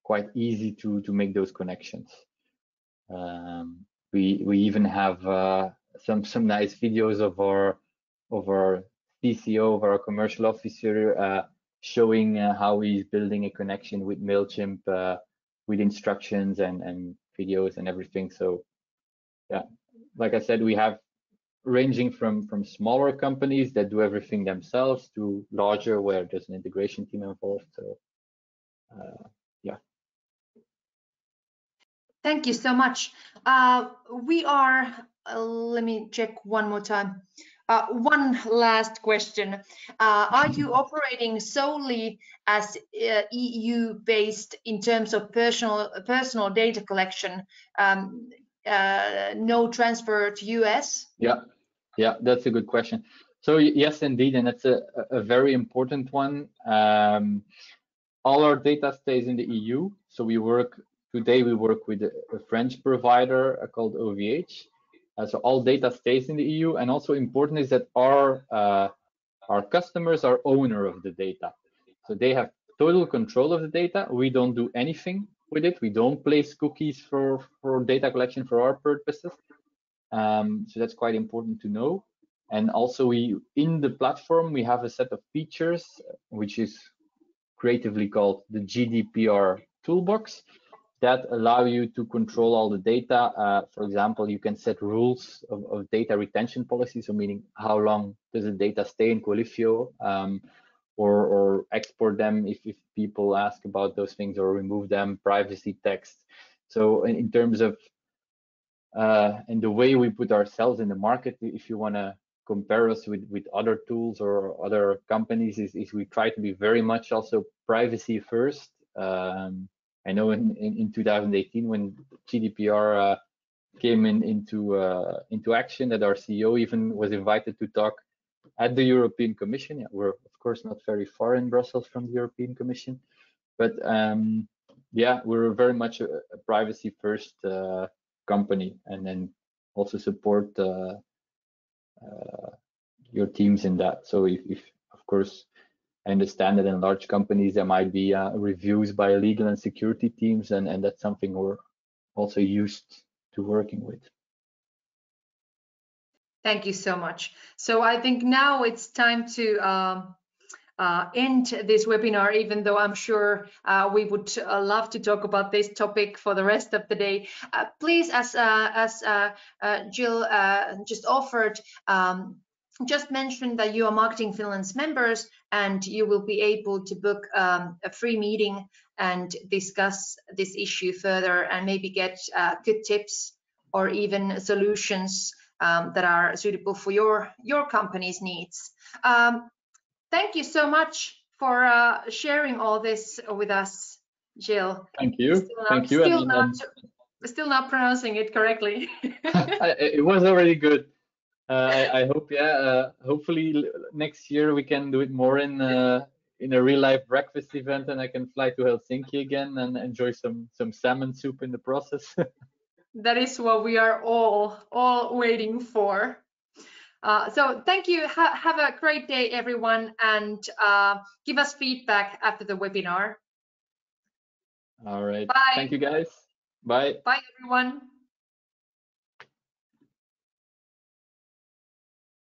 quite easy to make those connections. We even have some nice videos of our CCO, of our commercial officer, showing how he's building a connection with MailChimp with instructions and videos and everything. So yeah, like I said, we have ranging from smaller companies that do everything themselves to larger where there's an integration team involved. So yeah.
Thank you so much. We are, let me check one more time. One last question. Are you operating solely as EU-based in terms of personal data collection, no transfer to US?
Yeah, that's a good question. So yes, indeed, and that's a very important one. All our data stays in the EU. So today we work with a French provider called OVH. So all data stays in the EU, and also important is that our customers are owner of the data. So they have total control of the data. We don't do anything with it. We don't place cookies for data collection for our purposes. So that's quite important to know. And also in the platform, we have a set of features, which is creatively called the Gdpr Toolbox, that allow you to control all the data. For example, you can set rules of data retention policy, so meaning how long does the data stay in Qualifio, or export them if people ask about those things, or remove them, privacy text. So in terms of and the way we put ourselves in the market, if you want to compare us with other tools or other companies, is we try to be very much also privacy first. I know in 2018 when GDPR came into action, that our CEO even was invited to talk at the European Commission. Yeah, we're of course not very far in Brussels from the European Commission, but yeah, we're very much a privacy first company, and then also support your teams in that. So if of course, I understand that in large companies there might be reviews by legal and security teams, and that's something we're also used to working with.
Thank you so much. So I think now it's time to end this webinar, even though I'm sure we would love to talk about this topic for the rest of the day. Please, as Jill just offered, just mention that you are Marketing Finland's members, and you will be able to book a free meeting and discuss this issue further, and maybe get good tips or even solutions that are suitable for your company's needs. Thank you so much for sharing all this with us, Jill.
Thank you. Thank you.
Still not pronouncing it correctly.
It was already good. I hope, yeah. Hopefully next year we can do it more in a real life breakfast event, and I can fly to Helsinki again and enjoy some salmon soup in the process.
That is what we are all waiting for. So thank you. Have a great day, everyone, and give us feedback after the webinar.
All right.
Bye.
Thank you, guys. Bye.
Bye, everyone.